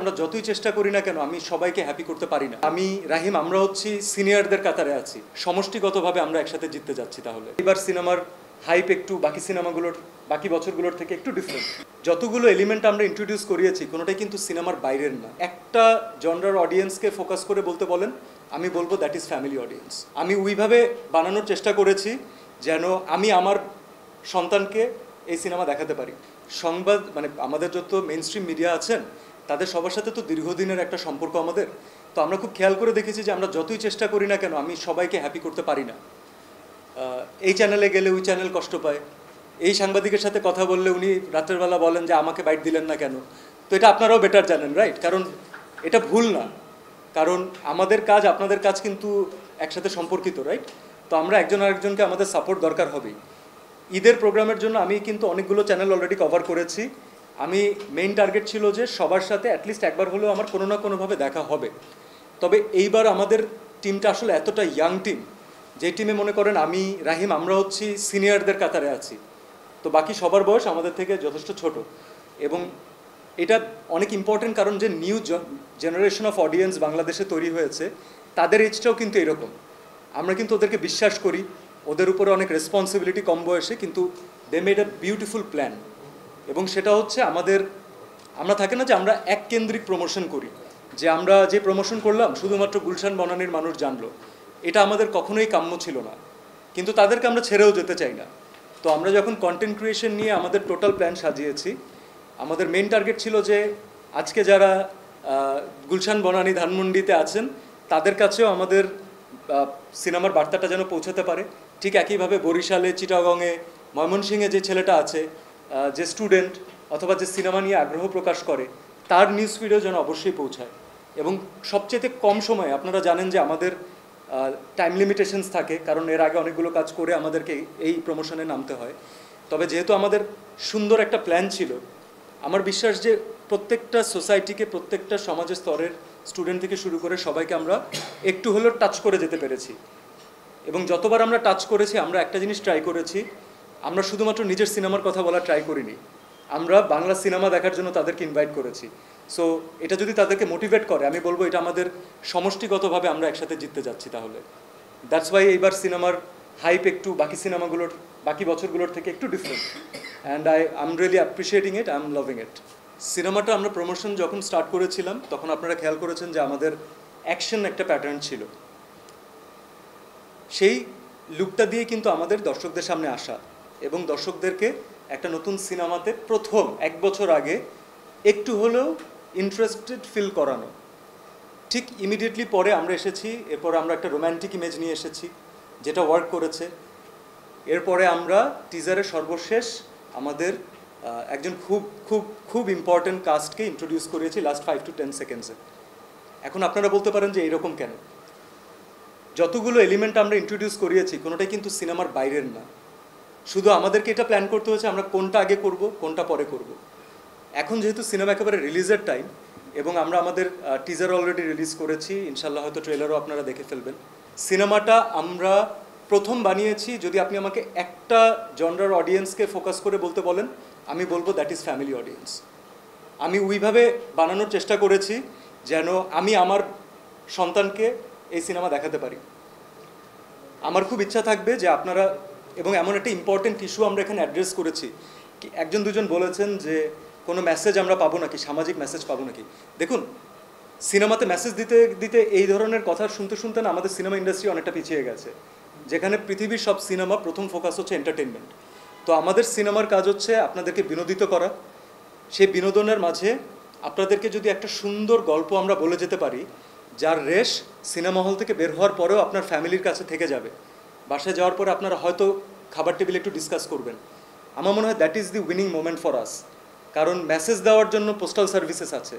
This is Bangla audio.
আমরা যতই চেষ্টা করি না কেন আমি সবাইকে হ্যাপি করতে পারি না। আমি রাহিম আমরা হচ্ছি সিনিয়রদের কাতারে আছি, সমষ্টিগতভাবে আমরা একসাথে জিততে যাচ্ছি। তাহলে এবার সিনেমার হাইপ একটু বাকি সিনেমাগুলোর বাকি বছরগুলোর থেকে একটু ডিফারেন্ট। যতগুলো এলিমেন্ট আমরা ইন্ট্রোডিউস করিয়েছি কোনোটাই কিন্তু সিনেমার বাইরের না। একটা জনরার অডিয়েন্সকে ফোকাস করে বলতে বলেন, আমি বলবো দ্যাট ইজ ফ্যামিলি অডিয়েন্স। আমি ওইভাবে বানানোর চেষ্টা করেছি যেন আমি আমার সন্তানকে এই সিনেমা দেখাতে পারি। সংবাদ মানে আমাদের যত মেইন স্ট্রিম মিডিয়া আছেন তাদের সবার সাথে তো দীর্ঘদিনের একটা সম্পর্ক আমাদের, তো আমরা খুব খেয়াল করে দেখেছি যে আমরা যতই চেষ্টা করি না কেন আমি সবাইকে হ্যাপি করতে পারি না। এই চ্যানেলে গেলে ওই চ্যানেল কষ্ট পায়, এই সাংবাদিকের সাথে কথা বললে উনি রাতের বেলা বলেন যে আমাকে বাইট দিলেন না কেন। তো এটা আপনারাও বেটার জানেন, রাইট? কারণ এটা ভুল না, কারণ আমাদের কাজ আপনাদের কাজ কিন্তু একসাথে সম্পর্কিত, রাইট? তো আমরা একজন আরেকজনকে আমাদের সাপোর্ট দরকার হবেই। ঈদের প্রোগ্রামের জন্য আমি কিন্তু অনেকগুলো চ্যানেল অলরেডি কভার করেছি। আমি মেইন টার্গেট ছিল যে সবার সাথে অ্যাটলিস্ট একবার হলেও আমার কোনো না কোনোভাবে দেখা হবে। তবে এইবার আমাদের টিমটা আসলে এতটা ইয়াং টিম, যে টিমে মনে করেন আমি রাহিম আমরা হচ্ছি সিনিয়রদের কাতারে আছি, তো বাকি সবার বয়স আমাদের থেকে যথেষ্ট ছোট। এবং এটা অনেক ইম্পর্টেন্ট, কারণ যে নিউ জেনারেশন অফ অডিয়েন্স বাংলাদেশে তৈরি হয়েছে তাদের এজটাও কিন্তু এরকম। আমরা কিন্তু ওদেরকে বিশ্বাস করি, ওদের উপরে অনেক রেসপন্সিবিলিটি কম বয়সে, কিন্তু they made a beautiful plan. এবং সেটা হচ্ছে আমরা থাকে না যে আমরা এক কেন্দ্রিক প্রমোশন করি, যে আমরা যে প্রমোশন করলাম শুধুমাত্র গুলশান বনানীর মানুষ জানলো, এটা আমাদের কখনোই কাম্য ছিল না, কিন্তু তাদেরকে আমরা ছেড়েও যেতে চাই না। তো আমরা যখন কন্টেন্ট ক্রিয়েশন নিয়ে আমাদের টোটাল প্ল্যান সাজিয়েছি, আমাদের মেইন টার্গেট ছিল যে আজকে যারা গুলশান বনানী ধানমন্ডিতে আছেন তাদের কাছেও আমাদের সিনেমার বার্তাটা যেন পৌঁছাতে পারে। ঠিক একইভাবে বরিশালে, চিটাগংয়ে, ময়মনসিংহে যে ছেলেটা আছে, যে স্টুডেন্ট অথবা যে সিনেমা নিয়ে আগ্রহ প্রকাশ করে, তার নিউজ ফিডেও যেন অবশ্যই পৌঁছায়। এবং সবচেয়ে কম সময়ে, আপনারা জানেন যে আমাদের টাইম লিমিটেশনস থাকে, কারণ এর আগে অনেকগুলো কাজ করে আমাদেরকে এই প্রমোশনে নামতে হয়। তবে যেহেতু আমাদের সুন্দর একটা প্ল্যান ছিল, আমার বিশ্বাস যে প্রত্যেকটা সোসাইটিকে, প্রত্যেকটা সমাজের স্তরের স্টুডেন্ট থেকে শুরু করে সবাইকে আমরা একটু হলেও টাচ করে যেতে পেরেছি। এবং যতবার আমরা টাচ করেছি আমরা একটা জিনিস ট্রাই করেছি, আমরা শুধুমাত্র নিজের সিনেমার কথা বলা ট্রাই করিনি, আমরা বাংলা সিনেমা দেখার জন্য তাদেরকে ইনভাইট করেছি। সো এটা যদি তাদেরকে মোটিভেট করে, আমি বলবো এটা আমাদের সমষ্টিগতভাবে আমরা একসাথে জিততে যাচ্ছি। তাহলে দ্যাটস ওয়াই এইবার সিনেমার হাইপ একটু বাকি সিনেমাগুলোর বাকি বছরগুলোর থেকে একটু different, and I am really appreciating it, I am loving ইট। সিনেমাটা আমরা প্রমোশন যখন স্টার্ট করেছিলাম তখন আপনারা খেয়াল করেছেন যে আমাদের অ্যাকশন একটা প্যাটার্ন ছিল, সেই লুকটা দিয়ে কিন্তু আমাদের দর্শকদের সামনে আসা এবং দর্শকদেরকে একটা নতুন সিনেমাতে প্রথম 1 বছর আগে একটু হলেও ইন্টারেস্টেড ফিল করানো। ঠিক ইমিডিয়েটলি পরে আমরা এসেছি, এরপর আমরা একটা রোম্যান্টিক ইমেজ নিয়ে এসেছি যেটা ওয়ার্ক করেছে। এরপরে আমরা টিজারের সর্বশেষ আমাদের একজন খুব খুব খুব ইম্পর্টেন্ট কাস্টকে ইন্ট্রোডিউস করেছি লাস্ট 5 to 10 সেকেন্ডসে। এখন আপনারা বলতে পারেন যে এইরকম কেন? যতগুলো এলিমেন্ট আমরা ইন্ট্রোডিউস করিয়েছি কোনোটাই কিন্তু সিনেমার বাইরের না। শুধু আমাদেরকে এটা প্ল্যান করতে হচ্ছে আমরা কোনটা আগে করব, কোনটা পরে করব। এখন যেহেতু সিনেমা একেবারে রিলিজের টাইম এবং আমরা আমাদের টিজার অলরেডি রিলিজ করেছি, ইনশাল্লাহ হয়তো ট্রেলারও আপনারা দেখে ফেলবেন। সিনেমাটা আমরা প্রথম বানিয়েছি, যদি আপনি আমাকে একটা জনরার অডিয়েন্সকে ফোকাস করে বলতে বলেন, আমি বলবো দ্যাট ইজ ফ্যামিলি অডিয়েন্স। আমি ওইভাবে বানানোর চেষ্টা করেছি যেন আমি আমার সন্তানকে এই সিনেমা দেখাতে পারি। আমার খুব ইচ্ছা থাকবে যে আপনারা, এবং এমন একটা ইম্পর্টেন্ট ইস্যু আমরা এখানে অ্যাড্রেস করেছি, একজন দুজন বলেছেন যে কোনো মেসেজ আমরা পাবো নাকি, সামাজিক মেসেজ পাবো নাকি। দেখুন, সিনেমাতে মেসেজ দিতে দিতে এই ধরনের কথা শুনতে শুনতে না আমাদের সিনেমা ইন্ডাস্ট্রি অনেকটা পিছিয়ে গেছে, যেখানে পৃথিবীর সব সিনেমা প্রথম ফোকাস হচ্ছে এন্টারটেনমেন্ট। তো আমাদের সিনেমার কাজ হচ্ছে আপনাদেরকে বিনোদিত করা। সেই বিনোদনের মাঝে আপনাদেরকে যদি একটা সুন্দর গল্প আমরা বলে যেতে পারি, যার রেশ সিনেমা হল থেকে বের হওয়ার পরেও আপনার ফ্যামিলির কাছে থেকে যাবে, বাসায় যাওয়ার পরে আপনারা হয়তো খাবার টেবিলে একটু ডিসকাস করবেন, আমার মনে হয় that is the winning moment for us. কারণ মেসেজ দেওয়ার জন্য পোস্টাল সার্ভিসেস আছে,